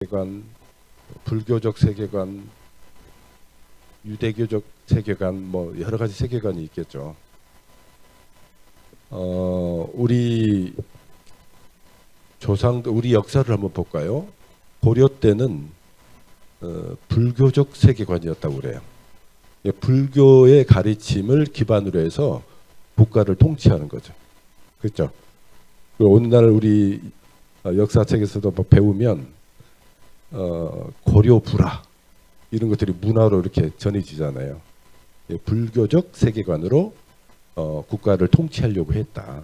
세계관, 불교적 세계관, 유대교적 세계관, 뭐 여러 가지 세계관이 있겠죠. 우리 조상들, 우리 역사를 한번 볼까요? 고려 때는 불교적 세계관이었다고 그래요. 불교의 가르침을 기반으로 해서 국가를 통치하는 거죠. 그렇죠? 오늘날 우리 역사책에서도 뭐 배우면 고려 불화 이런 것들이 문화로 이렇게 전해지잖아요. 불교적 세계관으로 국가를 통치하려고 했다.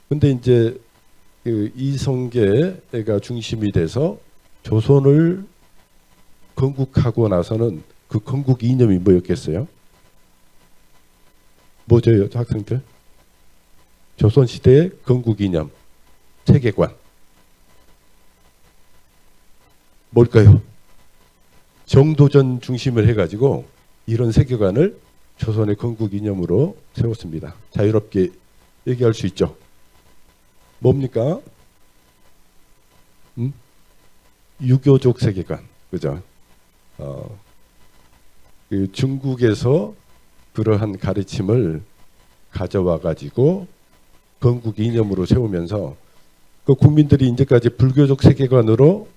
근데 이제 그 이성계가 중심이 돼서 조선을 건국하고 나서는 그 건국 이념이 뭐였겠어요? 뭐죠, 학생들? 조선시대의 건국 이념, 세계관. 뭘까요? 정도전 중심을 해가지고 이런 세계관을 조선의 건국 이념으로 세웠습니다. 자유롭게 얘기할 수 있죠. 뭡니까? 유교적 세계관, 그죠? 그 중국에서 그러한 가르침을 가져와 가지고 건국 이념으로 세우면서 그 국민들이 이제까지 불교적 세계관으로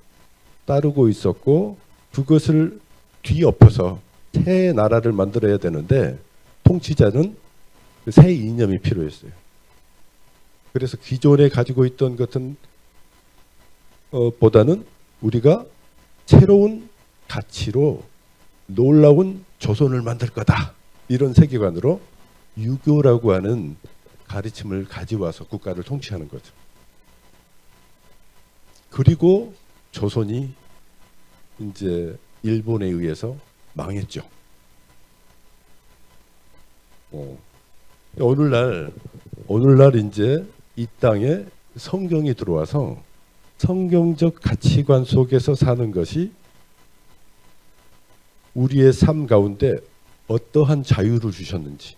따르고 있었고 그것을 뒤엎어서 새 나라를 만들어야 되는데 통치자는 새 이념이 필요했어요. 그래서 기존에 가지고 있던 것은 보다는 우리가 새로운 가치로 놀라운 조선을 만들 거다. 이런 세계관으로 유교라고 하는 가르침을 가져와서 국가를 통치하는 거죠. 그리고 조선이 이제 일본에 의해서 망했죠. 오늘날 이제 이 땅에 성경이 들어와서 성경적 가치관 속에서 사는 것이 우리의 삶 가운데 어떠한 자유를 주셨는지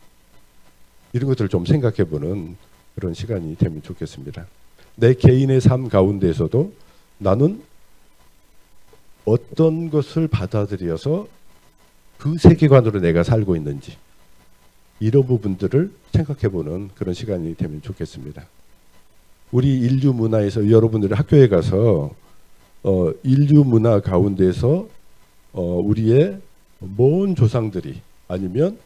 이런 것들을 좀 생각해보는 그런 시간이 되면 좋겠습니다. 내 개인의 삶 가운데에서도 나는 어떤 것을 받아들여서 그 세계관으로 내가 살고 있는지 이런 부분들을 생각해보는 그런 시간이 되면 좋겠습니다. 우리 인류 문화에서 여러분들이 학교에 가서 인류 문화 가운데서 우리의 먼 조상들이 아니면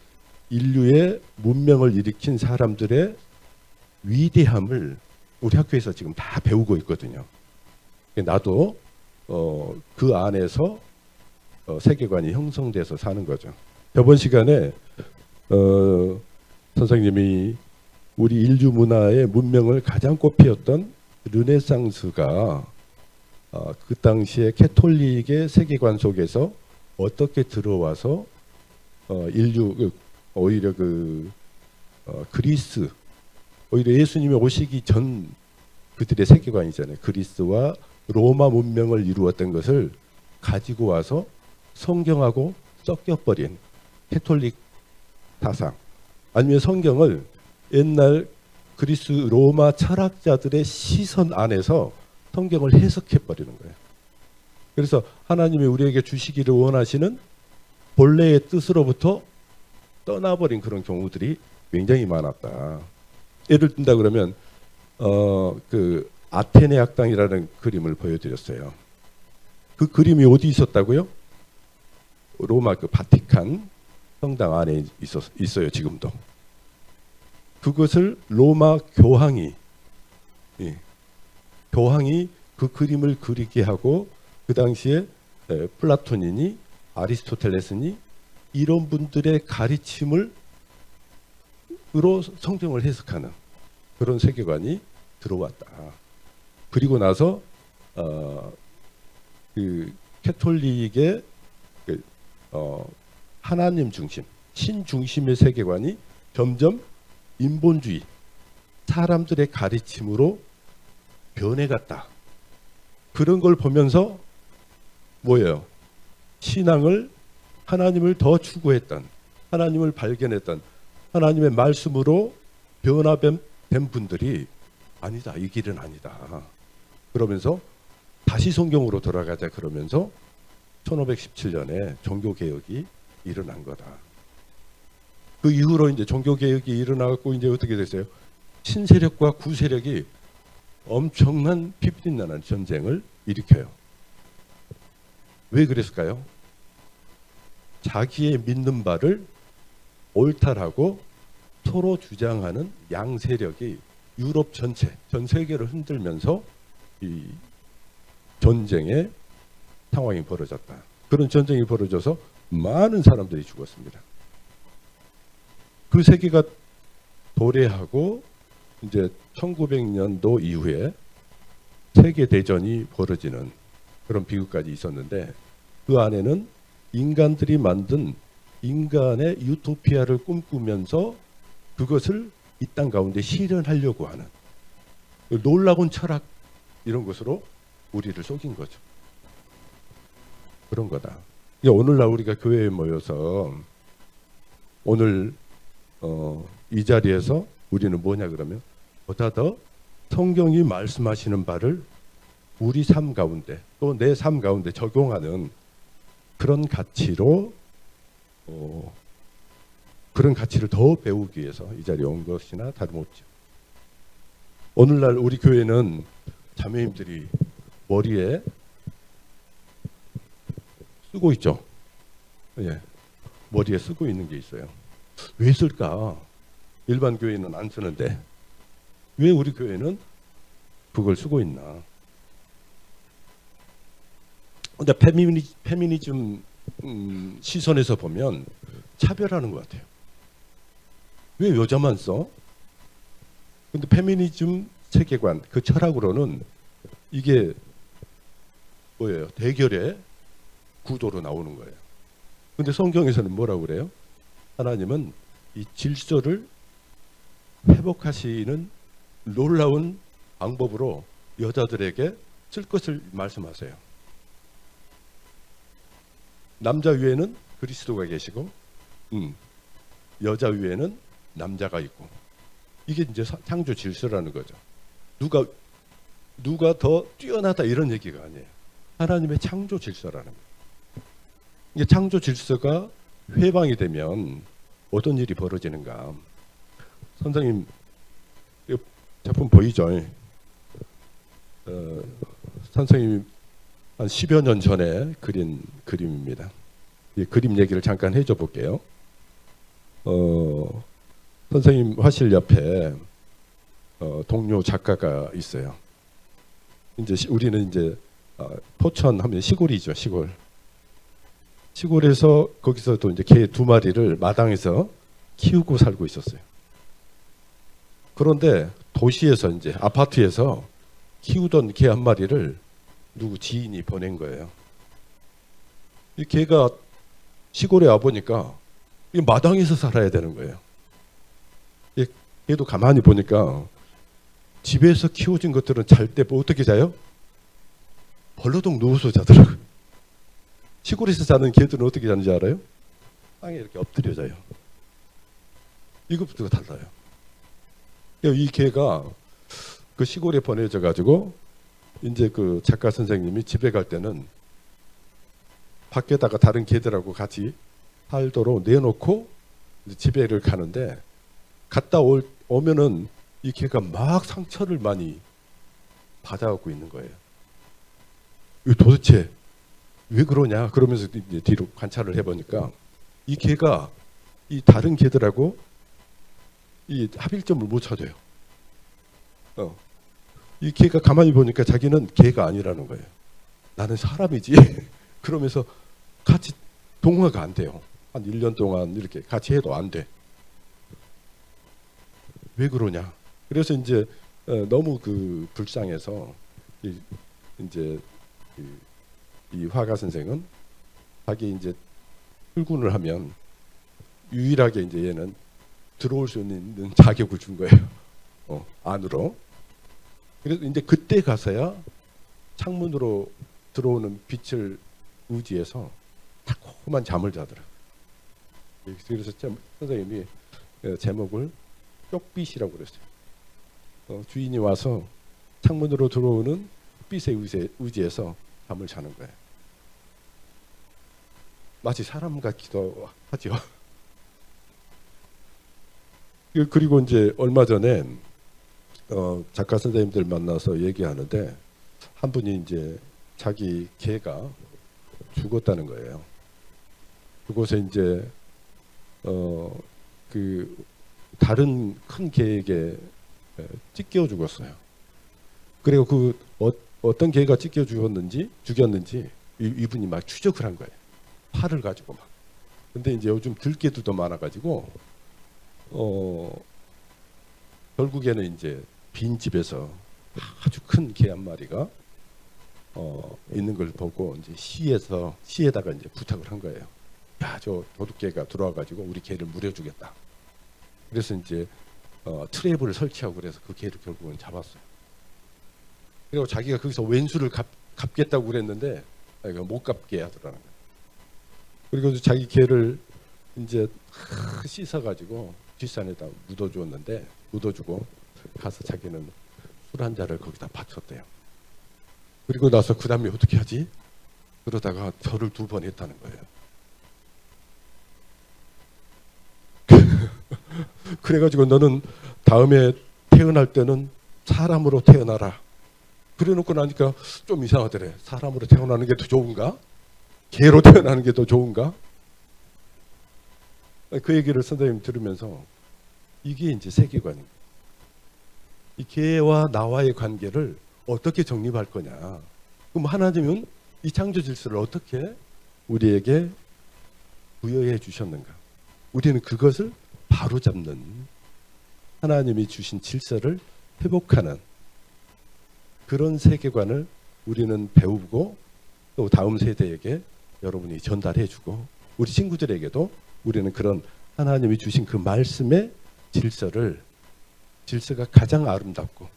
인류의 문명을 일으킨 사람들의 위대함을 우리 학교에서 지금 다 배우고 있거든요. 나도 그 안에서 세계관이 형성돼서 사는 거죠. 저번 시간에 선생님이 우리 인류 문화의 문명을 가장 꽃피웠던 르네상스가 그 당시에 캐톨릭의 세계관 속에서 어떻게 들어와서 인류 오히려 그리스 오히려 예수님이 오시기 전 그들의 세계관이잖아요. 그리스와 로마 문명을 이루었던 것을 가지고 와서 성경하고 섞여버린 캐톨릭 사상 아니면 성경을 옛날 그리스 로마 철학자들의 시선 안에서 성경을 해석해 버리는 거예요. 그래서 하나님이 우리에게 주시기를 원하시는 본래의 뜻으로부터 떠나버린 그런 경우들이 굉장히 많았다. 예를 든다 그러면 그 아테네 학당이라는 그림을 보여드렸어요. 그 그림이 어디 있었다고요? 로마 그 바티칸 성당 안에 있어요. 지금도. 그것을 로마 교황이 그 그림을 그리게 하고 그 당시에 플라톤이니 아리스토텔레스니 이런 분들의 가르침으로 성경을 해석하는 그런 세계관이 들어왔다. 그리고 나서 그 캐톨릭의 하나님 중심, 신 중심의 세계관이 점점 인본주의, 사람들의 가르침으로 변해갔다. 그런 걸 보면서 뭐예요? 신앙을 하나님을 더 추구했던, 하나님을 발견했던, 하나님의 말씀으로 변화된 분들이 아니다, 이 길은 아니다. 그러면서 다시 성경으로 돌아가자 그러면서 1517년에 종교개혁이 일어난 거다. 그 이후로 이제 종교개혁이 일어나고 이제 어떻게 됐어요? 신세력과 구세력이 엄청난 피빛나는 전쟁을 일으켜요. 왜 그랬을까요? 자기의 믿는 바를 옳다라고 서로 주장하는 양세력이 유럽 전체, 전 세계를 흔들면서 이 전쟁의 상황이 벌어졌다. 그런 전쟁이 벌어져서 많은 사람들이 죽었습니다. 그 세계가 도래하고 이제 1900년도 이후에 세계 대전이 벌어지는 그런 비극까지 있었는데, 그 안에는 인간들이 만든 인간의 유토피아를 꿈꾸면서 그것을 이 땅 가운데 실현하려고 하는 놀라운 철학, 이런 것으로 우리를 속인 거죠. 그런 거다. 오늘날 우리가 교회에 모여서 오늘 이 자리에서 우리는 뭐냐 그러면 보다 더 성경이 말씀하시는 바를 우리 삶 가운데 또 내 삶 가운데 적용하는 그런 가치로 그런 가치를 더 배우기 위해서 이 자리에 온 것이나 다름없죠. 오늘날 우리 교회는 자매님들이 머리에 쓰고 있죠. 예, 머리에 쓰고 있는 게 있어요. 왜 쓸까? 일반 교회는 안 쓰는데 왜 우리 교회는 그걸 쓰고 있나? 근데 페미니즘 시선에서 보면 차별하는 것 같아요. 왜 여자만 써? 근데 페미니즘 세계관, 그 철학으로는 이게 뭐예요? 대결의 구도로 나오는 거예요. 근데 성경에서는 뭐라고 그래요? 하나님은 이 질서를 회복하시는 놀라운 방법으로 여자들에게 쓸 것을 말씀하세요. 남자 위에는 그리스도가 계시고 여자 위에는 남자가 있고, 이게 이제 창조 질서라는 거죠. 누가 더 뛰어나다 이런 얘기가 아니에요. 하나님의 창조 질서라는 거예요. 이게 창조 질서가 회방이 되면 어떤 일이 벌어지는가? 선생님, 이 작품 보이죠? 선생님이 한 10여 년 전에 그린 그림입니다. 이 그림 얘기를 잠깐 해줘 볼게요. 선생님 화실 옆에 동료 작가가 있어요. 이제 우리는 이제 포천 하면 시골이죠, 시골. 시골에서 거기서 또 이제 개 2마리를 마당에서 키우고 살고 있었어요. 그런데 도시에서 이제 아파트에서 키우던 개 1마리를 누구 지인이 보낸 거예요. 이 개가 시골에 와 보니까 이 마당에서 살아야 되는 거예요. 얘도 가만히 보니까 집에서 키워진 것들은 잘 때 뭐 어떻게 자요? 벌러덩 누워서 자더라고요. 시골에서 자는 개들은 어떻게 자는지 알아요? 땅에 이렇게 엎드려 자요. 이것부터가 달라요. 이 개가 그 시골에 보내져 가지고 이제 그 작가 선생님이 집에 갈 때는 밖에다가 다른 개들하고 같이 살도록 내놓고 집에를 가는데, 갔다 오면은 이 개가 막 상처를 많이 받아갖고 있는 거예요. 이 도대체 왜 그러냐? 그러면서 이제 뒤로 관찰을 해보니까 이 개가 이 다른 개들하고 이 합일점을 못 찾아요. 이 개가 가만히 보니까 자기는 개가 아니라는 거예요. 나는 사람이지. 그러면서 같이 동화가 안 돼요. 한 1년 동안 이렇게 같이 해도 안 돼. 왜 그러냐? 그래서 이제 너무 그 불쌍해서 이제 이 화가 선생은 자기 이제 출근을 하면 유일하게 이제 얘는 들어올 수 있는 자격을 준 거예요. 안으로. 그래서 이제 그때 가서야 창문으로 들어오는 빛을 의지해서 달콤한 잠을 자더라. 그래서 선생님이 제목을 쪽빛이라고 그랬어요. 주인이 와서 창문으로 들어오는 햇빛에 의지해서 잠을 자는 거예요. 마치 사람 같기도 하죠. 그리고 이제 얼마 전에 작가 선생님들 만나서 얘기하는데 한 분이 이제 자기 개가 죽었다는 거예요. 그곳에 이제 그 다른 큰 개에게 찢겨 죽었어요. 그리고 그 어떤 개가 찢겨 죽였는지 이분이 막 추적을 한 거예요. 팔을 가지고 막. 근데 이제 요즘 들개도 많아가지고 결국에는 이제 빈 집에서 아주 큰 개 한 마리가 있는 걸 보고 이제 시에다가 이제 부탁을 한 거예요. 야, 저 도둑개가 들어와가지고 우리 개를 물어주겠다. 그래서 이제 트랩을 설치하고 그래서 그 개를 결국은 잡았어요. 그리고 자기가 거기서 왼수를 갚겠다고 그랬는데 못 갚게 하더라는 거예요. 그리고 자기 개를 이제 씻어가지고 뒷산에다 묻어주고 가서 자기는 술 한 잔을 거기다 바쳤대요. 그리고 나서 그 다음에 어떻게 하지? 그러다가 절을 2번 했다는 거예요. 그래가지고 너는 다음에 태어날 때는 사람으로 태어나라. 그래놓고 나니까 좀 이상하더래. 사람으로 태어나는 게 더 좋은가? 개로 태어나는 게 더 좋은가? 그 얘기를 선생님 들으면서 이게 이제 세계관입니다. 이 개와 나와의 관계를 어떻게 정립할 거냐. 그럼 하나님은 이 창조 질서를 어떻게 우리에게 부여해 주셨는가. 우리는 그것을 바로잡는 하나님이 주신 질서를 회복하는 그런 세계관을 우리는 배우고 또 다음 세대에게 여러분이 전달해 주고 우리 친구들에게도 우리는 그런 하나님이 주신 그 말씀의 질서가 가장 아름답고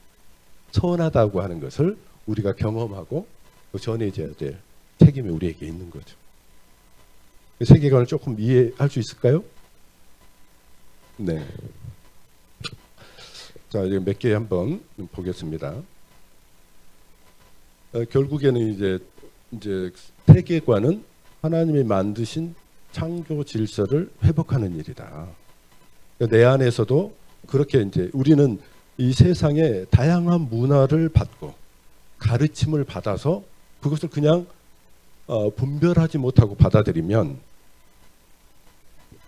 선하다고 하는 것을 우리가 경험하고 또 전해져야 될 책임이 우리에게 있는 거죠. 그 세계관을 조금 이해할 수 있을까요? 네. 자, 이제 몇 개 한번 보겠습니다. 결국에는 이제 세계관은 하나님이 만드신 창조 질서를 회복하는 일이다. 내 안에서도 그렇게 이제 우리는 이 세상에 다양한 문화를 받고 가르침을 받아서 그것을 그냥 분별하지 못하고 받아들이면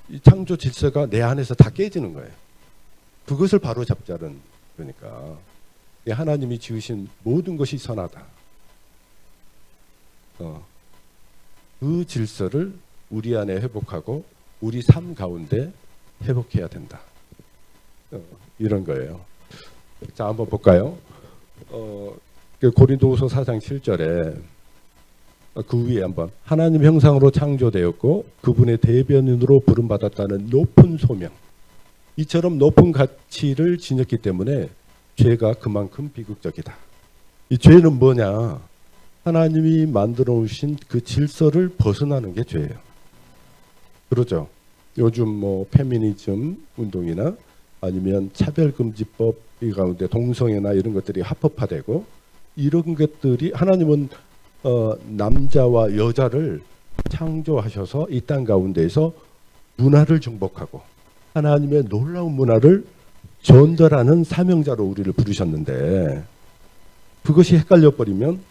이 창조 질서가 내 안에서 다 깨지는 거예요. 그것을 바로 잡자는 그러니까 하나님이 지으신 모든 것이 선하다. 그 질서를 우리 안에 회복하고 우리 삶 가운데 회복해야 된다. 이런 거예요. 자, 한번 볼까요? 고린도후서 4장 7절에 그 위에 한번 하나님 형상으로 창조되었고 그분의 대변인으로 부름받았다는 높은 소명, 이처럼 높은 가치를 지녔기 때문에 죄가 그만큼 비극적이다. 이 죄는 뭐냐? 하나님이 만들어 오신 그 질서를 벗어나는 게 죄예요. 그러죠. 요즘 뭐 페미니즘 운동이나 아니면 차별금지법 이 가운데 동성애나 이런 것들이 합법화되고 이런 것들이 하나님은 남자와 여자를 창조하셔서 이 땅 가운데에서 문화를 정복하고 하나님의 놀라운 문화를 전달하는 사명자로 우리를 부르셨는데 그것이 헷갈려 버리면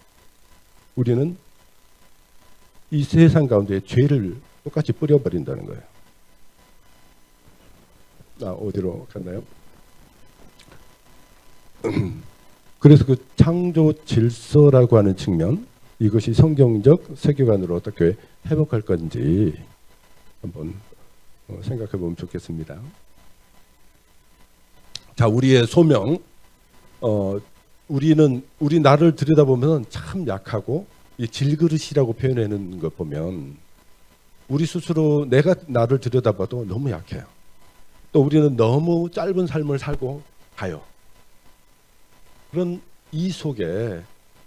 우리는 이 세상 가운데 죄를 똑같이 뿌려버린다는 거예요. 어디로 갔나요? 그래서 그 창조 질서라고 하는 측면, 이것이 성경적 세계관으로 어떻게 회복할 건지 한번 생각해 보면 좋겠습니다. 자, 우리의 소명, 우리 나를 들여다보면 참 약하고 이 질그릇이라고 표현하는 것 보면 우리 스스로 내가 나를 들여다봐도 너무 약해요. 또 우리는 너무 짧은 삶을 살고 가요. 그런 이 속에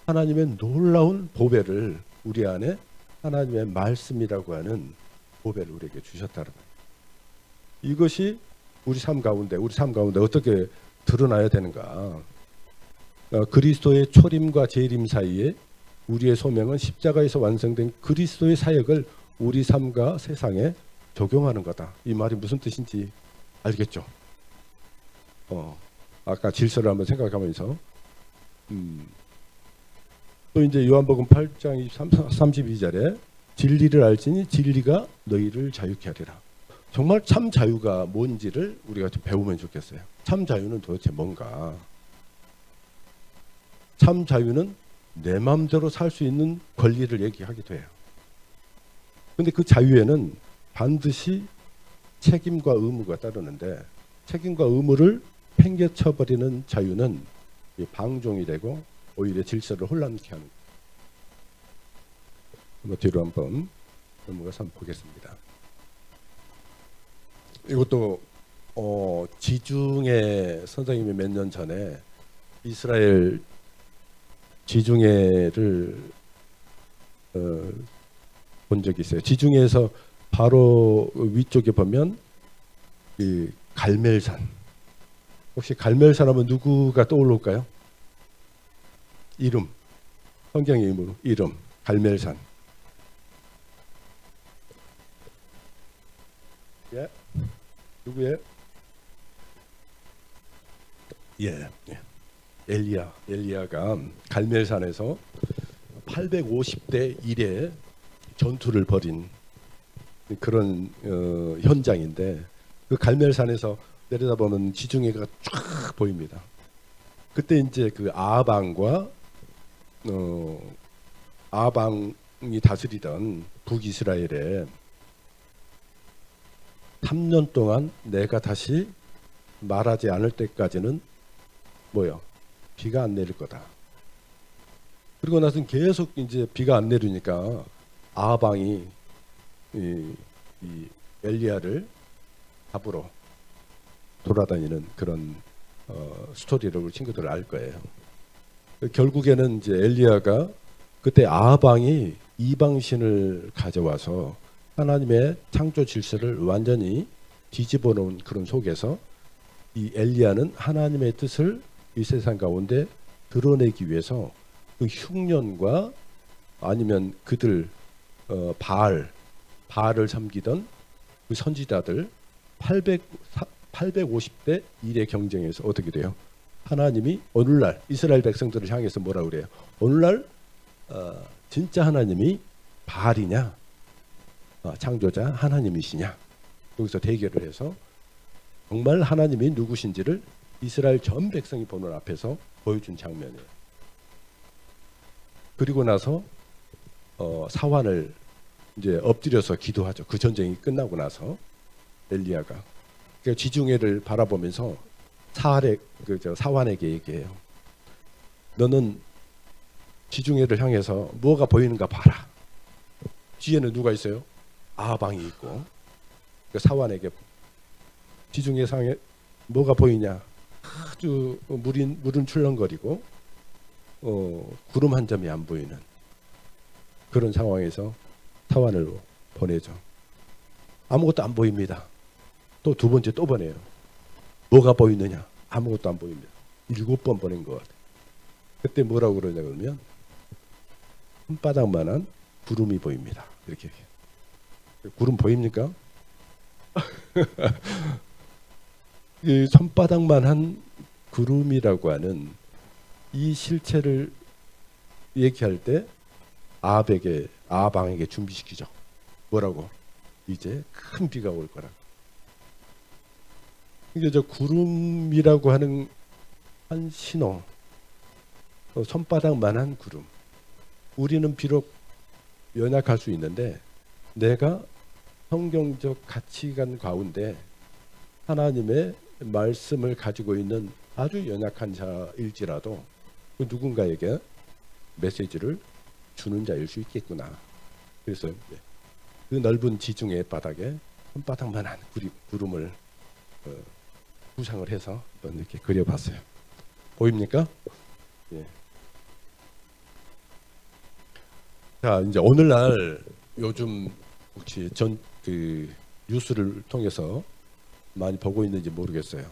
하나님의 놀라운 보배를 우리 안에 하나님의 말씀이라고 하는 보배를 우리에게 주셨다는 거예요. 이것이 우리 삶 가운데 어떻게 드러나야 되는가? 그리스도의 초림과 재림 사이에 우리의 소명은 십자가에서 완성된 그리스도의 사역을 우리 삶과 세상에 적용하는 거다. 이 말이 무슨 뜻인지 알겠죠? 아까 질서를 한번 생각하면서 또 이제 요한복음 8장 32절에 진리를 알지니 진리가 너희를 자유케 하리라. 정말 참 자유가 뭔지를 우리가 좀 배우면 좋겠어요. 참 자유는 도대체 뭔가? 참 자유는 내 마음대로 살 수 있는 권리를 얘기하기도 해요. 근데 그 자유에는 반드시 책임과 의무가 따르는데 책임과 의무를 팽개쳐버리는 자유는 방종이 되고 오히려 질서를 혼란케 하는 거예요. 한번 뒤로 한번 넘어가서 한번 보겠습니다. 이것도 지중해 선생님이 몇 년 전에 이스라엘 지중해를 본 적이 있어요. 지중해에서 바로 위쪽에 보면 이 갈멜산. 혹시 갈멜산 하면 누구가 떠올릴까요? 이름. 성경의 이름. 갈멜산. 예. 누구예요? 예. 엘리야가 갈멜산에서 850대 1의 전투를 벌인 그런 현장인데 그 갈멜산에서 내려다보면 지중해가 쫙 보입니다. 그때 이제 그 아방과 아방이 다스리던 북이스라엘에 3년 동안 내가 다시 말하지 않을 때까지는 뭐요? 비가 안 내릴 거다. 그리고 나서는 계속 이제 비가 안 내리니까 아방이 이 엘리야를 잡으러 돌아다니는 그런 스토리를 우리 친구들 알 거예요. 결국에는 이제 엘리야가 그때 아방이 이방신을 가져와서 하나님의 창조 질서를 완전히 뒤집어 놓은 그런 속에서 이 엘리야는 하나님의 뜻을 이 세상 가운데 드러내기 위해서 그 흉년과 아니면 그들 바알을 섬기던 그 선지자들 850대 1의 경쟁에서 어떻게 돼요? 하나님이 오늘날 이스라엘 백성들을 향해서 뭐라 그래요? 오늘날 진짜 하나님이 바알이냐? 창조자 하나님이시냐? 여기서 대결을 해서 정말 하나님이 누구신지를 이스라엘 전 백성이 보는 앞에서 보여준 장면이에요. 그리고 나서 사환을 이제 엎드려서 기도하죠. 그 전쟁이 끝나고 나서 엘리야가 그러니까 지중해를 바라보면서 사환에게 얘기해요. 너는 지중해를 향해서 뭐가 보이는가 봐라. 뒤에는 누가 있어요? 아방이 있고 사환에게 지중해 상에 뭐가 보이냐? 아주 물은 출렁거리고 구름 한 점이 안 보이는 그런 상황에서 사환을 보내죠. 아무것도 안 보입니다. 또 두 번째 또 보내요. 뭐가 보이느냐? 아무것도 안 보입니다. 7번 보낸 것 같아요. 그때 뭐라고 그러냐 그러면 손바닥만한 구름이 보입니다. 이렇게 구름 보입니까? 이 손바닥만한 구름이라고 하는 이 실체를 얘기할 때 아방에게 준비시키죠. 뭐라고? 이제 큰 비가 올 거라. 이게 저 구름이라고 하는 한 신호, 손바닥만한 구름. 우리는 비록 연약할 수 있는데 내가 성경적 가치관 가운데 하나님의 말씀을 가지고 있는 아주 연약한 자일지라도 그 누군가에게 메시지를 주는 자일 수 있겠구나. 그래서 그 넓은 지중해 바닥에 손바닥만한 구름을 구상을 해서 이렇게 그려봤어요. 보입니까? 예. 자, 이제 오늘날 요즘 혹시 뉴스를 통해서 많이 보고 있는지 모르겠어요.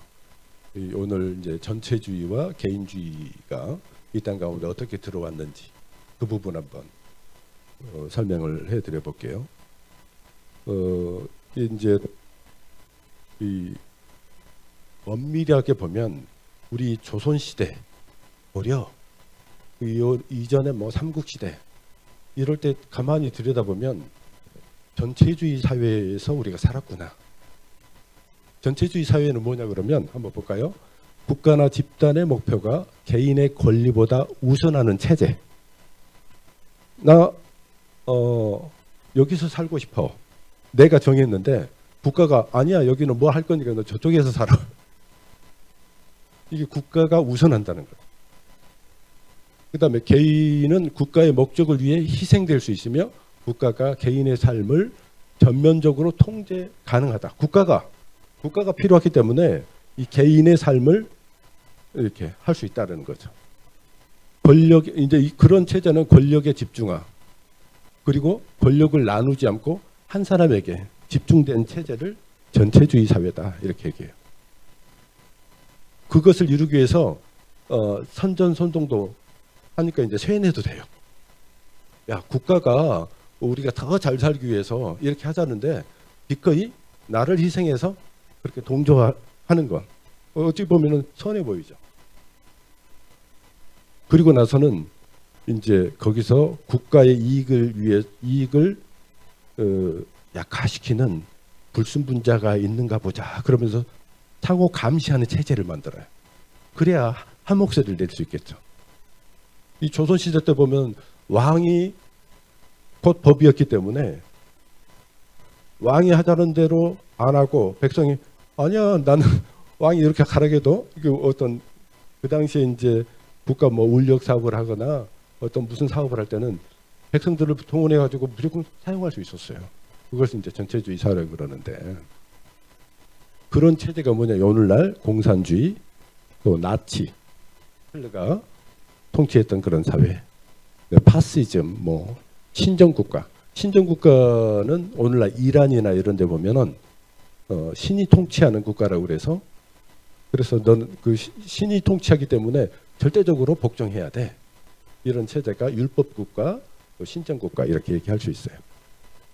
오늘 이제 전체주의와 개인주의가 이 땅 가운데 어떻게 들어왔는지 그 부분 한번 설명을 해드려 볼게요. 이제 이 엄밀하게 보면 우리 조선 시대 고려 이전에 뭐 삼국 시대 이럴 때 가만히 들여다보면 전체주의 사회에서 우리가 살았구나. 전체주의 사회는 뭐냐 그러면 한번 볼까요? 국가나 집단의 목표가 개인의 권리보다 우선하는 체제. 나 여기서 살고 싶어. 내가 정했는데 국가가 아니야 여기는 뭐 할 거니까 너 저쪽에서 살아. 이게 국가가 우선한다는 거예요. 그 다음에 개인은 국가의 목적을 위해 희생될 수 있으며 국가가 개인의 삶을 전면적으로 통제 가능하다. 국가가 필요하기 때문에 이 개인의 삶을 이렇게 할 수 있다는 거죠. 이제 그런 체제는 권력의 집중화 그리고 권력을 나누지 않고 한 사람에게 집중된 체제를 전체주의 사회다 이렇게 얘기해요. 그것을 이루기 위해서 선전선동도 하니까 이제 쇠뇌도 돼요. 야 국가가 우리가 더 잘 살기 위해서 이렇게 하자는데 기꺼이 나를 희생해서 그렇게 동조하는 건 어찌 보면은 선해 보이죠. 그리고 나서는 이제 거기서 국가의 이익을 약화시키는 불순분자가 있는가 보자. 그러면서 상호 감시하는 체제를 만들어요. 그래야 한 목소리를 낼 수 있겠죠. 이 조선시대 때 보면 왕이 곧 법이었기 때문에 왕이 하자는 대로 안 하고 백성이 아니야 나는 왕이 이렇게 가라게도 이게 어떤 그 당시에 이제 국가 뭐 울력 사업을 하거나 어떤 무슨 사업을 할 때는 백성들을 동원해 가지고 무조건 사용할 수 있었어요. 그것을 이제 전체주의 사회라고 그러는데 그런 체제가 뭐냐 오늘날 공산주의 또 나치 hitler가 통치했던 그런 사회 파시즘 뭐 신정국가는 오늘날 이란이나 이런 데 보면은 신이 통치하는 국가라고 그래서 너는 그 신이 통치하기 때문에 절대적으로 복종해야 돼. 이런 체제가 율법국가, 신정국가 이렇게 얘기할 수 있어요.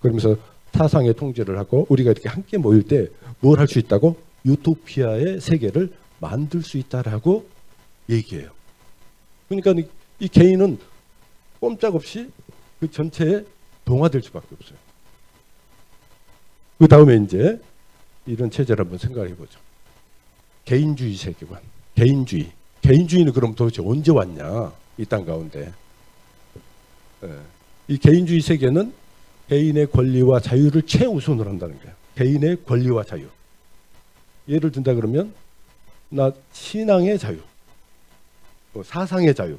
그러면서 사상의 통제를 하고 우리가 이렇게 함께 모일 때 뭘 할 수 있다고? 유토피아의 세계를 만들 수 있다라고 얘기해요. 그러니까 이 개인은 꼼짝없이 그 전체에 동화될 수밖에 없어요. 그 다음에 이제 이런 체제를 한번 생각해 보죠. 개인주의 세계관, 개인주의는 그럼 도대체 언제 왔냐? 이 땅 가운데. 이 개인주의 세계는 개인의 권리와 자유를 최우선으로 한다는 거예요. 개인의 권리와 자유. 예를 든다 그러면 나 신앙의 자유, 사상의 자유.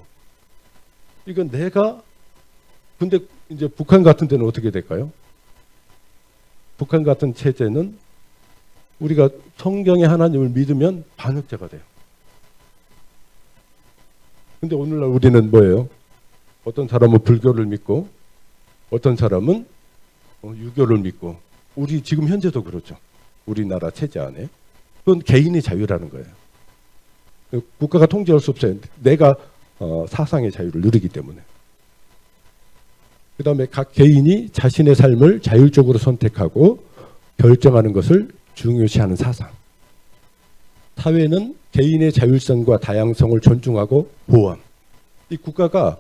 이건 근데 이제 북한 같은 데는 어떻게 될까요? 북한 같은 체제는 우리가 성경의 하나님을 믿으면 반역자가 돼요. 근데 오늘날 우리는 뭐예요? 어떤 사람은 불교를 믿고 어떤 사람은 유교를 믿고 우리 지금 현재도 그렇죠. 우리나라 체제 안에. 그건 개인의 자유라는 거예요. 국가가 통제할 수 없어요. 내가 사상의 자유를 누리기 때문에. 그 다음에 각 개인이 자신의 삶을 자율적으로 선택하고 결정하는 것을 중요시하는 사상. 사회는 개인의 자율성과 다양성을 존중하고 보호함. 이 국가가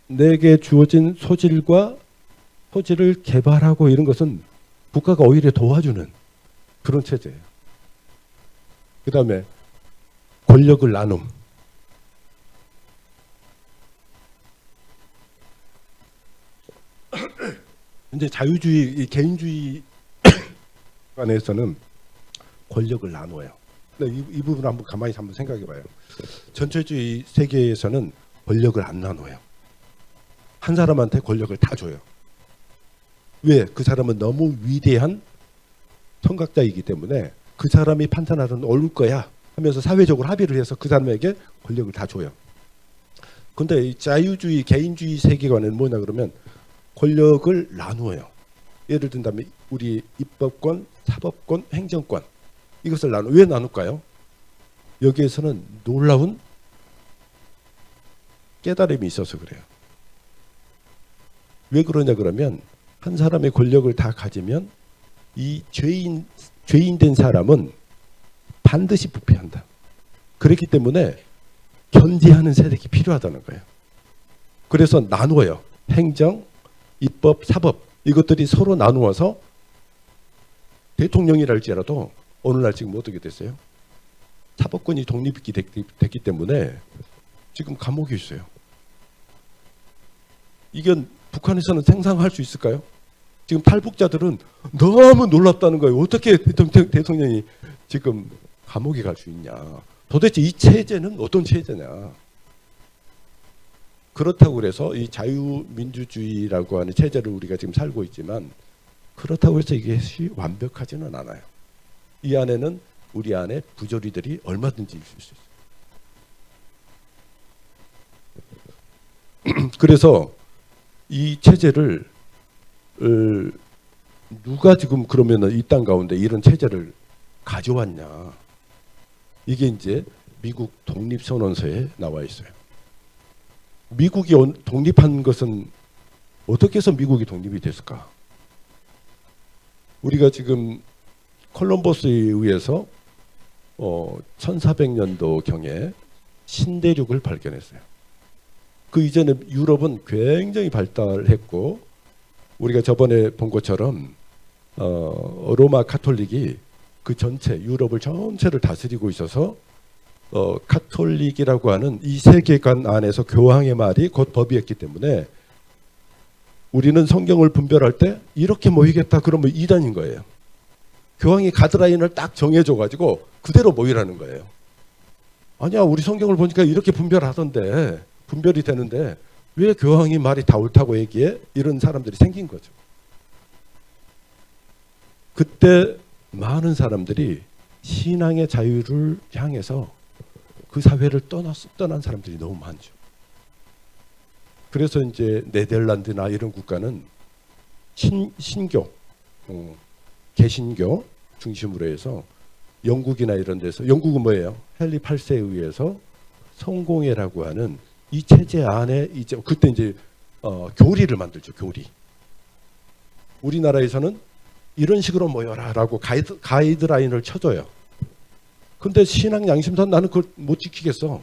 내게 주어진 소질을 개발하고 이런 것은 국가가 오히려 도와주는 그런 체제예요. 그 다음에 권력을 나눔. 이제 자유주의, 개인주의 안에서는 권력을 나눠요. 이 부분 한번 가만히 한번 생각해봐요. 전체주의 세계에서는 권력을 안 나눠요. 한 사람한테 권력을 다 줘요. 왜? 그 사람은 너무 위대한 선각자이기 때문에 그 사람이 판단하는 옳을 거야 하면서 사회적으로 합의를 해서 그 사람에게 권력을 다 줘요. 근데 이 자유주의, 개인주의 세계관은 뭐냐 그러면 권력을 나누어요. 예를 든다면 우리 입법권, 사법권, 행정권 이것을 왜 나눌까요? 여기에서는 놀라운 깨달음이 있어서 그래요. 왜 그러냐 그러면 한 사람의 권력을 다 가지면 이 죄인 된 사람은 반드시 부패한다. 그렇기 때문에 견제하는 세력이 필요하다는 거예요. 그래서 나누어요. 행정, 입법, 사법 이것들이 서로 나누어서 대통령이랄지라도 오늘날 지금 어떻게 됐어요? 사법권이 독립이 됐기 때문에 지금 감옥에 있어요. 이건 북한에서는 상상할 수 있을까요? 지금 탈북자들은 너무 놀랍다는 거예요. 어떻게 대통령이 지금 감옥에 갈 수 있냐. 도대체 이 체제는 어떤 체제냐. 그렇다고 그래서 이 자유민주주의라고 하는 체제를 우리가 지금 살고 있지만 그렇다고 해서 이게 완벽하지는 않아요. 이 안에는 우리 안에 부조리들이 얼마든지 있을 수 있어요. 그래서 이 체제를 누가 지금 그러면은 이 땅 가운데 이런 체제를 가져왔냐. 이게 이제 미국 독립선언서에 나와 있어요. 미국이 독립한 것은 어떻게 해서 미국이 독립이 됐을까? 우리가 지금 콜럼버스에 의해서 1400년도경에 신대륙을 발견했어요. 그 이전에 유럽은 굉장히 발달했고 우리가 저번에 본 것처럼 로마 가톨릭이 그 전체 유럽을 전체를 다스리고 있어서 가톨릭이라고 하는 이 세계관 안에서 교황의 말이 곧 법이었기 때문에 우리는 성경을 분별할 때 이렇게 모이겠다 그러면 이단인 거예요. 교황이 가드라인을 딱 정해줘 가지고 그대로 모이라는 거예요. 아니야 우리 성경을 보니까 이렇게 분별하던데 분별이 되는데 왜 교황이 말이 다 옳다고 얘기해? 이런 사람들이 생긴 거죠. 그때 많은 사람들이 신앙의 자유를 향해서 그 사회를 떠난 사람들이 너무 많죠. 그래서 이제 네덜란드나 이런 국가는 신교, 개신교 중심으로 해서 영국이나 이런 데서 영국은 뭐예요? 헨리 8세에 의해서 성공회라고 하는 이 체제 안에 이제 그때 이제 교리를 만들죠. 교리. 우리나라에서는 이런 식으로 모여라라고 가이드라인을 쳐줘요. 근데 신앙 양심상 나는 그걸 못 지키겠어.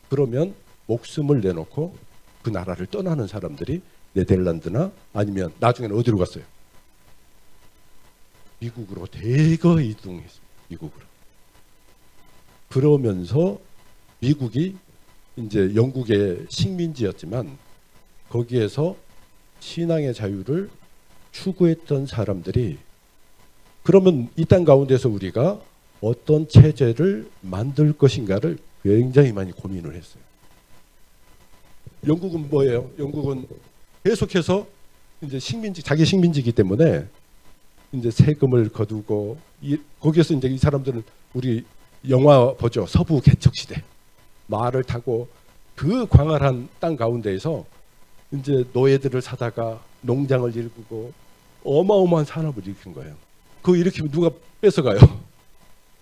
그러면 목숨을 내놓고 그 나라를 떠나는 사람들이 네덜란드나 아니면 나중에는 어디로 갔어요? 미국으로 대거 이동했어요. 미국으로. 그러면서 미국이 이제 영국의 식민지였지만 거기에서 신앙의 자유를 추구했던 사람들이 그러면 이 땅 가운데서 우리가 어떤 체제를 만들 것인가를 굉장히 많이 고민을 했어요. 영국은 뭐예요? 영국은 계속해서 이제 자기 식민지이기 때문에 이제 세금을 거두고 거기에서 이제 이 사람들은 우리 영화 보죠. 서부 개척 시대. 말을 타고 그 광활한 땅 가운데에서 이제 노예들을 사다가 농장을 일구고 어마어마한 산업을 일으킨 거예요. 그거 일으키면 누가 뺏어가요?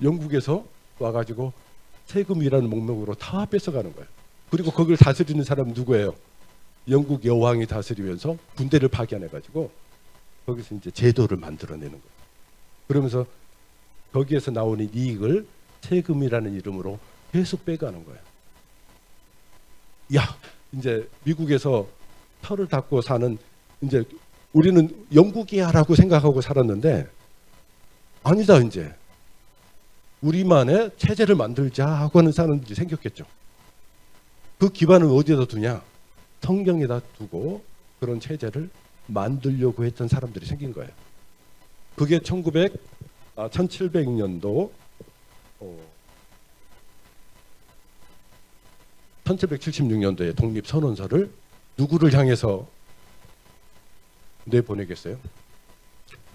영국에서 와가지고 세금이라는 목록으로 다 뺏어가는 거예요. 그리고 거기를 다스리는 사람은 누구예요? 영국 여왕이 다스리면서 군대를 파견해가지고 거기서 이제 제도를 만들어내는 거예요. 그러면서 거기에서 나오는 이익을 세금이라는 이름으로 계속 빼가는 거예요. 야, 이제 미국에서 털을 닦고 사는 이제 우리는 영국이야라고 생각하고 살았는데 아니다 이제 우리만의 체제를 만들자 하고 하는 사람들이 생겼겠죠. 그 기반을 어디에다 두냐? 성경에다 두고 그런 체제를 만들려고 했던 사람들이 생긴 거예요. 그게 1700년도 1776년도에 독립선언서를 누구를 향해서 내보내겠어요?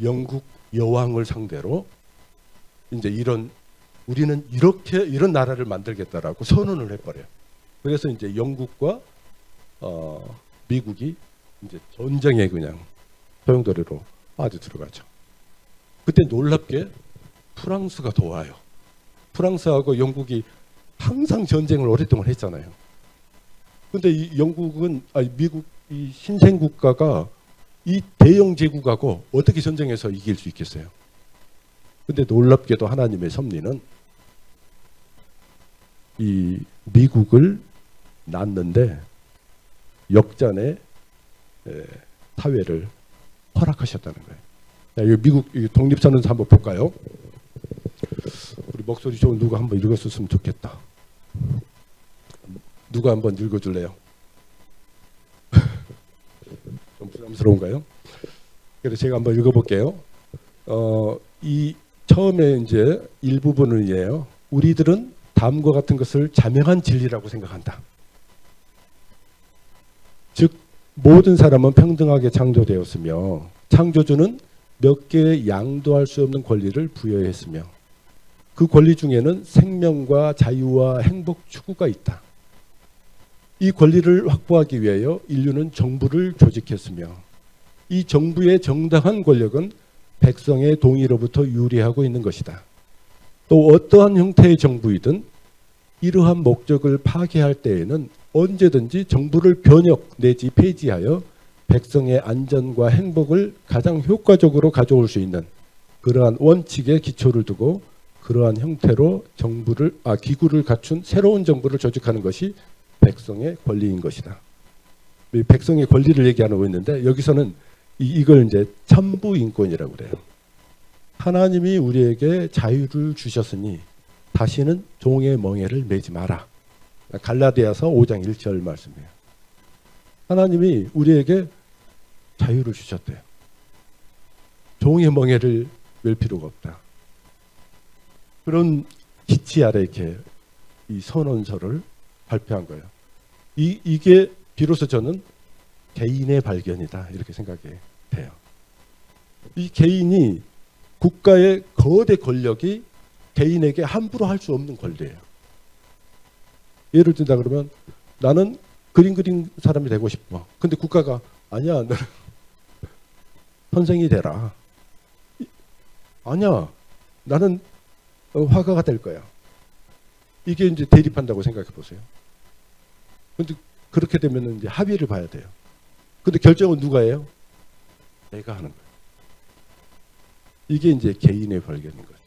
영국 여왕을 상대로 이제 우리는 이런 나라를 만들겠다라고 선언을 해버려요. 그래서 이제 영국과 미국이 이제 전쟁에 그냥 소용돌이로 빠져 들어가죠. 그때 놀랍게 프랑스가 도와요. 프랑스하고 영국이 항상 전쟁을 오랫동안 했잖아요. 근데 이 영국은 미국 이 신생 국가가 이 대영 제국하고 어떻게 전쟁해서 이길 수 있겠어요? 근데 놀랍게도 하나님의 섭리는 이 미국을 낳는데 역전의 사회를 허락하셨다는 거예요. 자, 이 미국 독립선언서 한번 볼까요? 우리 목소리 좋은 누가 한번 읽었으면 좋겠다. 누가 한번 읽어줄래요? 좀 부담스러운가요? 그래서 제가 한번 읽어볼게요. 이 처음에 이제 일부분은이에요. 우리들은 다음과 같은 것을 자명한 진리라고 생각한다. 즉 모든 사람은 평등하게 창조되었으며 창조주는 몇 개의 양도할 수 없는 권리를 부여했으며 그 권리 중에는 생명과 자유와 행복 추구가 있다. 이 권리를 확보하기 위하여 인류는 정부를 조직했으며 이 정부의 정당한 권력은 백성의 동의로부터 유리하고 있는 것이다. 또 어떠한 형태의 정부이든 이러한 목적을 파괴할 때에는 언제든지 정부를 변혁 내지 폐지하여 백성의 안전과 행복을 가장 효과적으로 가져올 수 있는 그러한 원칙에 기초를 두고 그러한 형태로 기구를 갖춘 새로운 정부를 조직하는 것이 백성의 권리인 것이다. 백성의 권리를 얘기하고 있는데 여기서는 이걸 이제 천부인권이라고 그래요. 하나님이 우리에게 자유를 주셨으니 다시는 종의 멍에를 매지 마라. 갈라디아서 5장 1절 말씀이에요. 하나님이 우리에게 자유를 주셨대요. 종의 멍에를 맬 필요가 없다. 그런 기치 아래 이렇게 이 선언서를 발표한 거예요. 이게 비로소 저는 개인의 발견이다 이렇게 생각이 돼요. 이 개인이 국가의 거대 권력이 개인에게 함부로 할 수 없는 권리예요. 예를 든다 그러면 나는 그림 그린 사람이 되고 싶어. 근데 국가가 아니야, 너는 선생이 되라. 아니야, 나는 화가가 될 거야. 이게 이제 대립한다고 생각해 보세요. 근데 그렇게 되면 이제 합의를 봐야 돼요. 근데 결정은 누가 해요? 내가 하는 거예요. 이게 이제 개인의 발견인 거죠.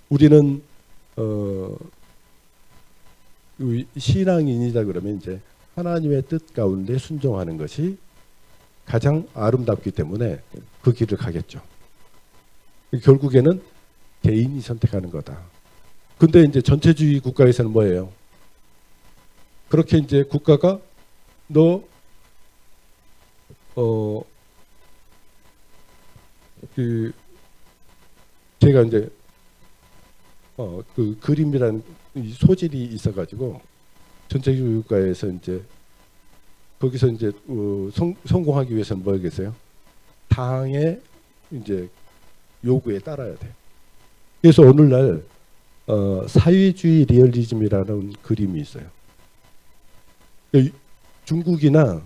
우리는 신앙인이다 그러면 이제 하나님의 뜻 가운데 순종하는 것이 가장 아름답기 때문에 그 길을 가겠죠. 결국에는 개인이 선택하는 거다. 근데 이제 전체주의 국가에서는 뭐예요? 그렇게 이제 국가가 제가 이제 그 그림이라는 소질이 있어가지고 전체주의 국가에서 이제 거기서 이제 성공하기 위해서는 뭐겠어요? 당의 이제 요구에 따라야 돼. 그래서 오늘날 사회주의 리얼리즘이라는 그림이 있어요. 중국이나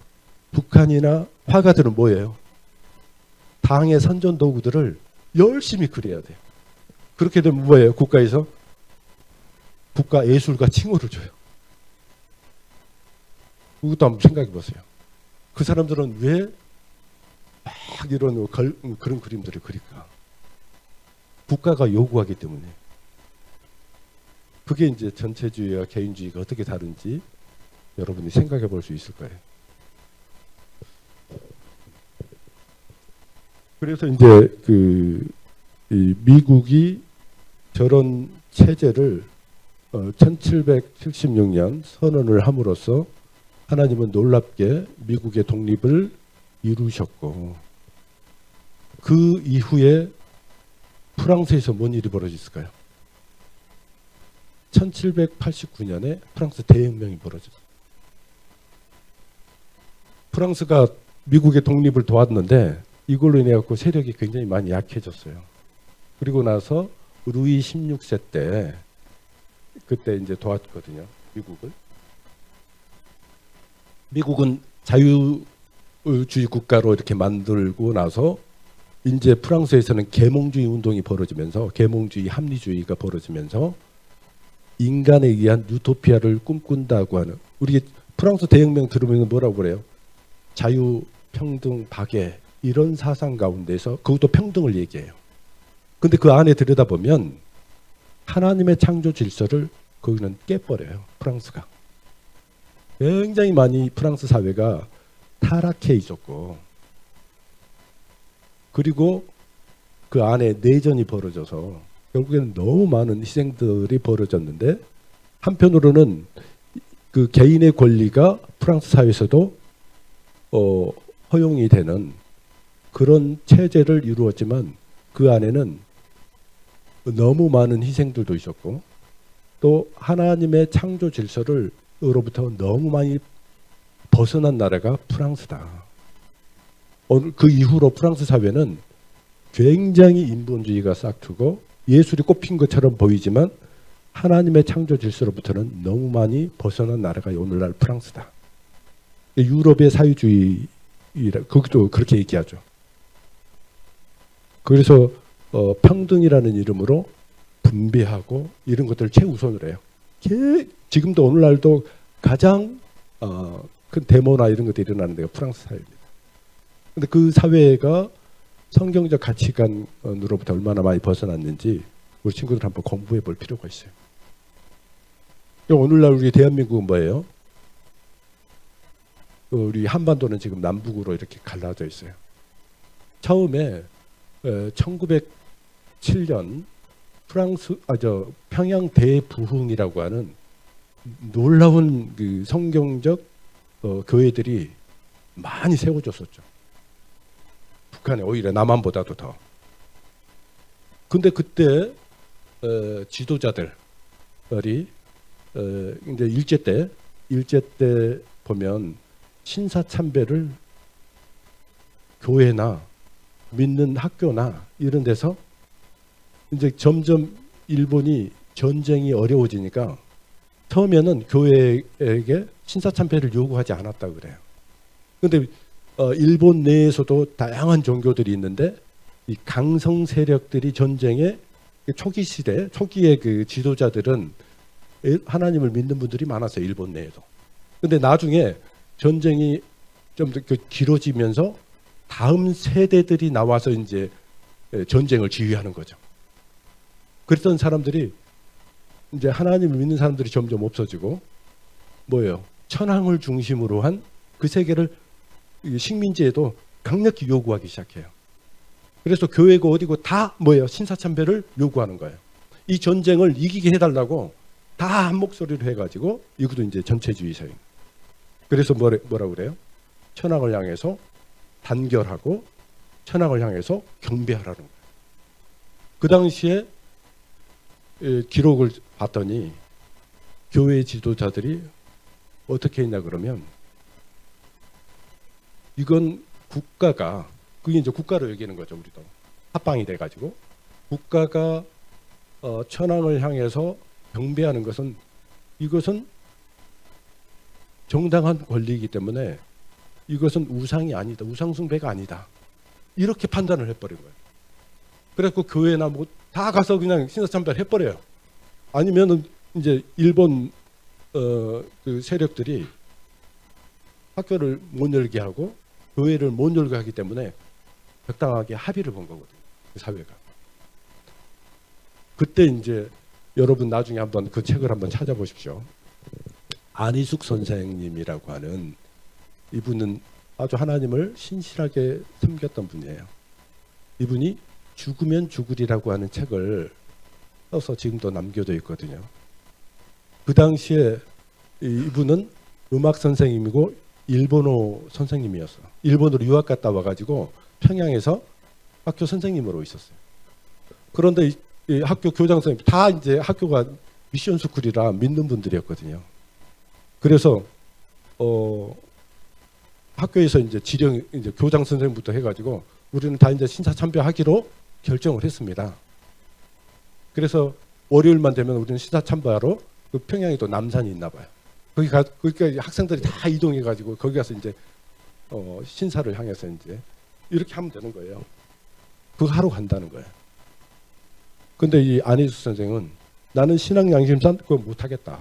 북한이나 화가들은 뭐예요? 당의 선전 도구들을 열심히 그려야 돼요. 그렇게 되면 뭐예요? 국가에서 국가 예술가 칭호를 줘요. 그것도 한번 생각해 보세요. 그 사람들은 왜 막 이런 그런 그림들을 그릴까? 국가가 요구하기 때문에. 그게 이제 전체주의와 개인주의가 어떻게 다른지 여러분이 생각해 볼 수 있을 거예요. 그래서 이제 이 미국이 저런 체제를 1776년 선언을 함으로써 하나님은 놀랍게 미국의 독립을 이루셨고 그 이후에 프랑스에서 뭔 일이 벌어졌을까요? 1789년에 프랑스 대혁명이 벌어졌어요. 프랑스가 미국의 독립을 도왔는데 이걸로 인해 갖고 세력이 굉장히 많이 약해졌어요. 그리고 나서 루이 16세 때 그때 이제 도왔거든요. 미국은 자유주의 국가로 이렇게 만들고 나서 이제 프랑스에서는 계몽주의 운동이 벌어지면서 계몽주의 합리주의가 벌어지면서 인간에 의한 유토피아를 꿈꾼다고 하는 우리 프랑스 대혁명 들으면 뭐라고 그래요? 자유, 평등, 박애 이런 사상 가운데서 그것도 평등을 얘기해요. 근데 그 안에 들여다보면 하나님의 창조 질서를 거기는 깨버려요. 프랑스가. 굉장히 많이 프랑스 사회가 타락해 있었고, 그리고 그 안에 내전이 벌어져서 결국에는 너무 많은 희생들이 벌어졌는데, 한편으로는 그 개인의 권리가 프랑스 사회에서도 허용이 되는 그런 체제를 이루었지만, 그 안에는 너무 많은 희생들도 있었고, 또 하나님의 창조 질서로부터 너무 많이 벗어난 나라가 프랑스다. 그 이후로 프랑스 사회는 굉장히 인본주의가 싹트고 예술이 꽃핀 것처럼 보이지만 하나님의 창조 질서로부터는 너무 많이 벗어난 나라가 오늘날 프랑스다. 유럽의 사회주의라 거기도 그렇게 얘기하죠. 그래서 평등이라는 이름으로 분배하고 이런 것들을 최우선으로 해요. 지금도 오늘날도 가장 큰 데모나 이런 것들이 일어나는 데가 프랑스 사회입니다. 근데 그 사회가 성경적 가치관으로부터 얼마나 많이 벗어났는지 우리 친구들 한번 공부해 볼 필요가 있어요. 오늘날 우리 대한민국은 뭐예요? 우리 한반도는 지금 남북으로 이렇게 갈라져 있어요. 처음에 1907년 평양 대부흥이라고 하는 놀라운 그 성경적 교회들이 많이 세워졌었죠. 북한에 오히려 남한보다도 더. 근데 그때 지도자들이 이제 일제 때 보면 신사참배를 교회나 믿는 학교나 이런 데서 이제 점점 일본이 전쟁이 어려워지니까 처음에는 교회에게 신사참배를 요구하지 않았다고 그래요. 근데 일본 내에서도 다양한 종교들이 있는데 이 강성 세력들이 전쟁의 초기 시대, 초기의 그 지도자들은 하나님을 믿는 분들이 많았어요. 일본 내에도. 근데 나중에 전쟁이 좀 더 길어지면서 다음 세대들이 나와서 이제 전쟁을 지휘하는 거죠. 그랬던 사람들이 이제 하나님을 믿는 사람들이 점점 없어지고 뭐예요? 천황을 중심으로 한 그 세계를 식민지에도 강력히 요구하기 시작해요. 그래서 교회고 어디고 다 뭐예요? 신사참배를 요구하는 거예요. 이 전쟁을 이기게 해달라고 다 한 목소리로 해가지고 이것도 이제 전체주의사예요. 그래서 뭐라고 그래요? 천황을 향해서 단결하고 천황을 향해서 경배하라는 거예요. 그 당시에 기록을 봤더니 교회 지도자들이 어떻게 했냐 그러면 이건 국가가 그게 이제 국가로 여기는 거죠. 우리도 합방이 돼가지고 국가가 천황을 향해서 경배하는 것은 이것은 정당한 권리이기 때문에 이것은 우상이 아니다. 우상 숭배가 아니다. 이렇게 판단을 해버린 거예요. 그래서 교회나 뭐 다 가서 그냥 신사참배를 해버려요. 아니면은 이제 일본 그 세력들이 학교를 못 열게 하고 교회를 못 열게 하기 때문에 적당하게 합의를 본 거거든요. 그 사회가. 그때 이제 여러분 나중에 한번 그 책을 한번 찾아보십시오. 안희숙 선생님이라고 하는 이분은 아주 하나님을 신실하게 섬겼던 분이에요. 이분이 죽으면 죽으리라고 하는 책을 써서 지금도 남겨져 있거든요. 그 당시에 이분은 음악 선생님이고 일본어 선생님이었어요. 일본으로 유학 갔다 와가지고 평양에서 학교 선생님으로 있었어요. 그런데 이 학교 교장 선생님 다 이제 학교가 미션 스쿨이라 믿는 분들이었거든요. 그래서 학교에서 이제 지령 이제 교장 선생님부터 해가지고 우리는 다 이제 신사참배하기로 결정을 했습니다. 그래서 월요일만 되면 우리는 신사참배하러 그 평양에 또 남산이 있나 봐요. 거기가 학생들이 다 이동해가지고 거기 가서 이제 신사를 향해서 이제 이렇게 하면 되는 거예요. 그거 하러 간다는 거예요. 근데 이 안희숙 선생은 나는 신앙 양심상 그거 못하겠다.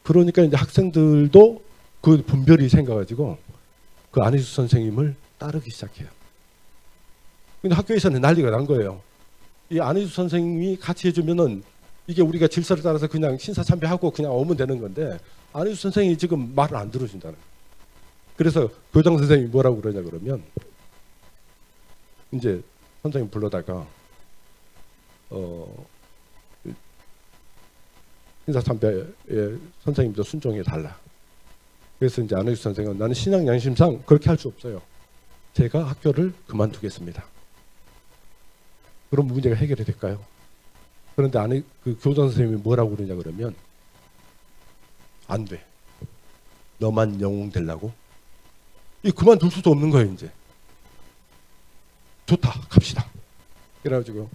그러니까 이제 학생들도 그 분별이 생겨가지고 그 안희수 선생님을 따르기 시작해요. 근데 학교에서는 난리가 난 거예요. 이 안희수 선생님이 같이 해주면은 이게 우리가 질서를 따라서 그냥 신사참배하고 그냥 오면 되는 건데 안희수 선생님이 지금 말을 안 들어준다는 거예요. 그래서 교장 선생님이 뭐라고 그러냐 그러면 이제 선생님 불러다가 신사참배에 선생님도 순종해 달라. 그래서 이제 안희수 선생은 나는 신앙 양심상 그렇게 할 수 없어요. 제가 학교를 그만두겠습니다. 그럼 문제가 해결이 될까요? 그런데 그 교장 선생님이 뭐라고 그러냐 그러면 안 돼. 너만 영웅 되려고? 이 그만둘 수도 없는 거예요 이제. 좋다 갑시다. 그래가지고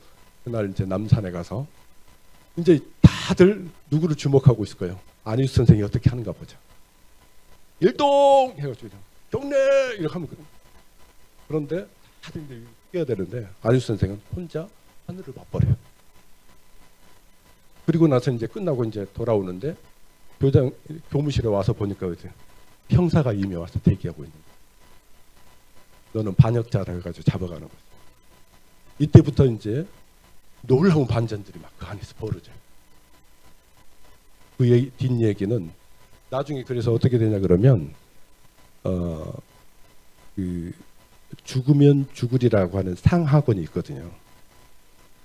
그날 이제 남산에 가서 이제 다들 누구를 주목하고 있을 거예요. 안희수 선생이 어떻게 하는가 보자. 일동 해가지고 경례 이렇게 하면 그런데 다들 이제 뛰어야 되는데 안희수 선생은 혼자 하늘을 봐버려요. 그리고 나서 이제 끝나고 이제 돌아오는데 교무실에 와서 보니까 이제 형사가 이미 와서 대기하고 있는 거예요. 너는 반역자라 해가지고 잡아가는 거죠. 이때부터 이제 놀라운 반전들이 막 그 안에서 벌어져요. 그 뒷얘기는 나중에 그래서 어떻게 되냐 그러면 그 죽으면 죽으리라고 하는 상학원이 있거든요.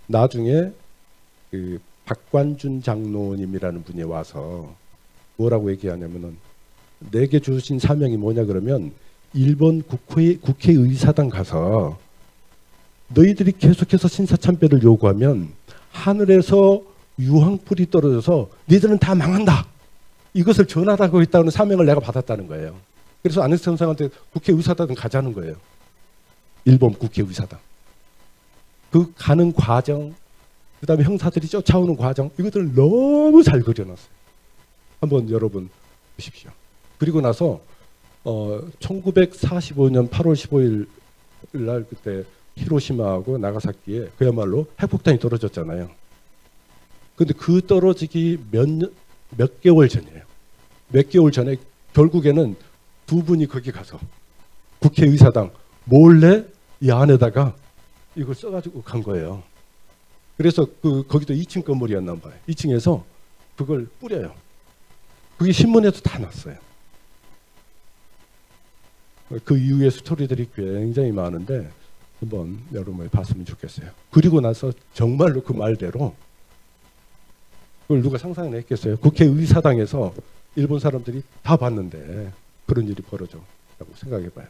나중에 그 박관준 장로님이라는 분이 와서 뭐라고 얘기하냐면은 내게 주신 사명이 뭐냐 그러면 일본 국회의사당 가서 너희들이 계속해서 신사참배를 요구하면 하늘에서 유황불이 떨어져서 너희들은 다 망한다. 이것을 전하라고 했다는 사명을 내가 받았다는 거예요. 그래서 안희수 선생한테 국회의사당 가자는 거예요. 일본 국회의사당. 그 가는 과정, 그 다음에 형사들이 쫓아오는 과정, 이것들을 너무 잘 그려놨어요. 한번 여러분 보십시오. 그리고 나서 1945년 8월 15일 날 그때 히로시마하고 나가사키에 그야말로 핵폭탄이 떨어졌잖아요. 근데 그 떨어지기 몇 개월 전이에요. 몇 개월 전에 결국에는 두 분이 거기 가서 국회의사당 몰래 이 안에다가 이걸 써가지고 간 거예요. 그래서 거기도 2층 건물이었나 봐요. 2층에서 그걸 뿌려요. 그게 신문에도 다 났어요. 그 이후의 스토리들이 굉장히 많은데 한번 여러분이 봤으면 좋겠어요. 그리고 나서 정말로 그 말대로 그걸 누가 상상을 했겠어요? 국회의사당에서 일본 사람들이 다 봤는데 그런 일이 벌어져라고 생각해봐요.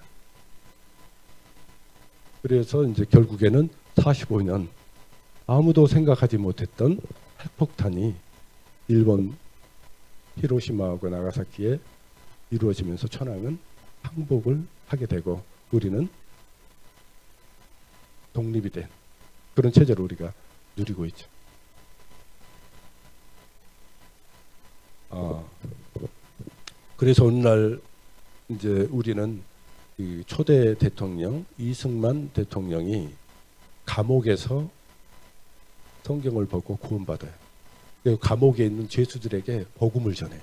그래서 이제 결국에는 45년 아무도 생각하지 못했던 핵폭탄이 일본 히로시마하고 나가사키에 이루어지면서 천황은 항복을 하게 되고 우리는 독립이 된 그런 체제를 우리가 누리고 있죠. 그래서 오늘날 이제 우리는 그 초대 대통령 이승만 대통령이 감옥에서 성경을 보고 구원받아요. 그리고 감옥에 있는 죄수들에게 복음을 전해요.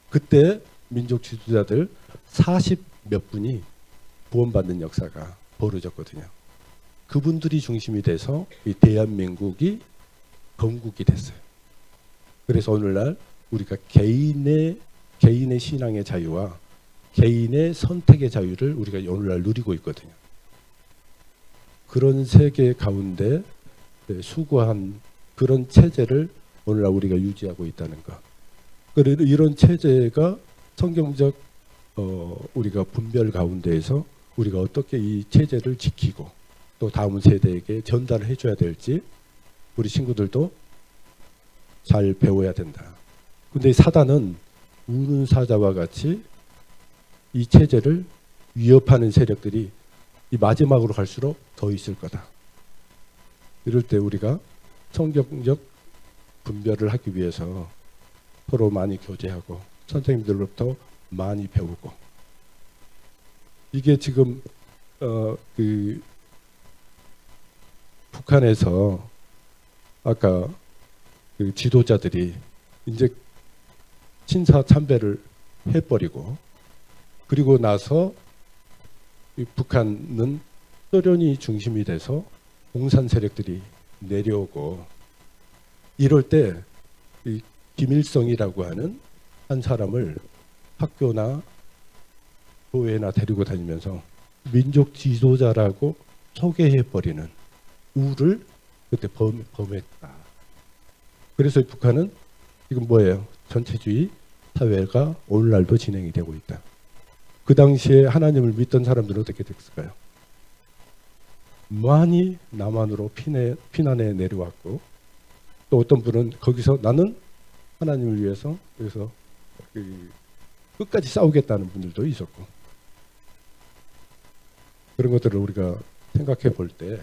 그때 민족 지도자들 40몇 분이 구원받는 역사가 벌어졌거든요. 그분들이 중심이 돼서 이 대한민국이 건국이 됐어요. 그래서 오늘날 우리가 개인의 신앙의 자유와 개인의 선택의 자유를 우리가 오늘날 누리고 있거든요. 그런 세계 가운데 수고한 그런 체제를 오늘날 우리가 유지하고 있다는 것. 그리고 이런 체제가 성경적 우리가 분별 가운데에서 우리가 어떻게 이 체제를 지키고 또 다음 세대에게 전달을 해줘야 될지 우리 친구들도 잘 배워야 된다. 근데 사단은 우는 사자와 같이 이 체제를 위협하는 세력들이 이 마지막으로 갈수록 더 있을 거다. 이럴 때 우리가 성경적 분별을 하기 위해서 서로 많이 교제하고 선생님들로부터 많이 배우고 이게 지금 그 북한에서 아까 그 지도자들이 이제 신사참배를 해버리고, 그리고 나서 이 북한은 소련이 중심이 돼서 공산 세력들이 내려오고, 이럴 때 이 김일성이라고 하는 한 사람을 학교나 교회나 데리고 다니면서 민족 지도자라고 소개해버리는 우를 그때 범했다. 그래서 북한은 지금 뭐예요? 전체주의 사회가 오늘날도 진행이 되고 있다. 그 당시에 하나님을 믿던 사람들은 어떻게 됐을까요? 많이 남한으로 피난해 내려왔고, 또 어떤 분은 거기서 나는 하나님을 위해서 그래서 끝까지 싸우겠다는 분들도 있었고, 그런 것들을 우리가 생각해 볼 때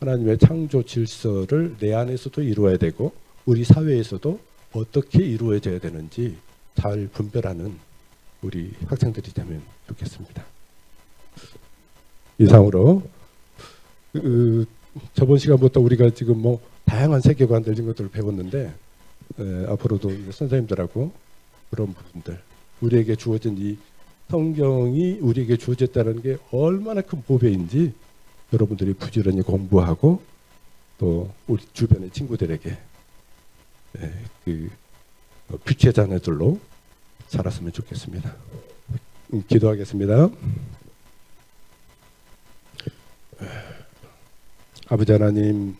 하나님의 창조 질서를 내 안에서도 이루어야 되고 우리 사회에서도 어떻게 이루어져야 되는지 잘 분별하는 우리 학생들이 되면 좋겠습니다. 이상으로 저번 시간부터 우리가 지금 뭐 다양한 세계관들 이런 것들을 배웠는데, 앞으로도 선생님들하고 그런 부분들, 우리에게 주어진 이 성경이 우리에게 주어졌다는 게 얼마나 큰 보배인지 여러분들이 부지런히 공부하고 또 우리 주변의 친구들에게 그 빛의 자녀들로 살았으면 좋겠습니다. 기도하겠습니다. 아버지 하나님,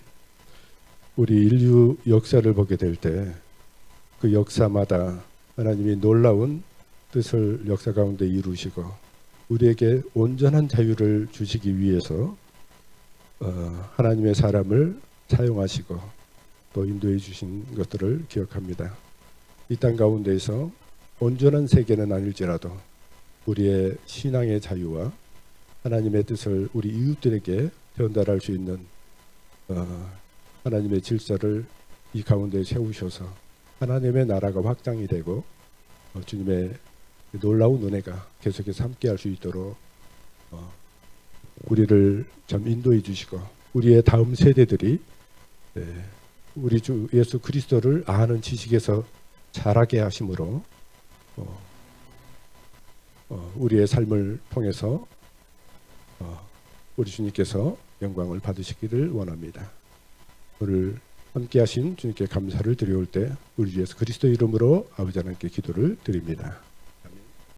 우리 인류 역사를 보게 될 때 그 역사마다 하나님이 놀라운 뜻을 역사 가운데 이루시고 우리에게 온전한 자유를 주시기 위해서 하나님의 사람을 사용하시고 또 인도해 주신 것들을 기억합니다. 이 땅 가운데에서 온전한 세계는 아닐지라도 우리의 신앙의 자유와 하나님의 뜻을 우리 이웃들에게 전달할 수 있는 하나님의 질서를 이 가운데 세우셔서 하나님의 나라가 확장이 되고 주님의 놀라운 은혜가 계속해서 함께할 수 있도록 우리를 참 인도해 주시고 우리의 다음 세대들이 우리 주 예수 그리스도를 아는 지식에서 자라게 하심으로 우리의 삶을 통해서 우리 주님께서 영광을 받으시기를 원합니다. 오늘 함께 하신 주님께 감사를 드려올 때 우리 주 예수 그리스도 이름으로 아버지 하나님께 기도를 드립니다.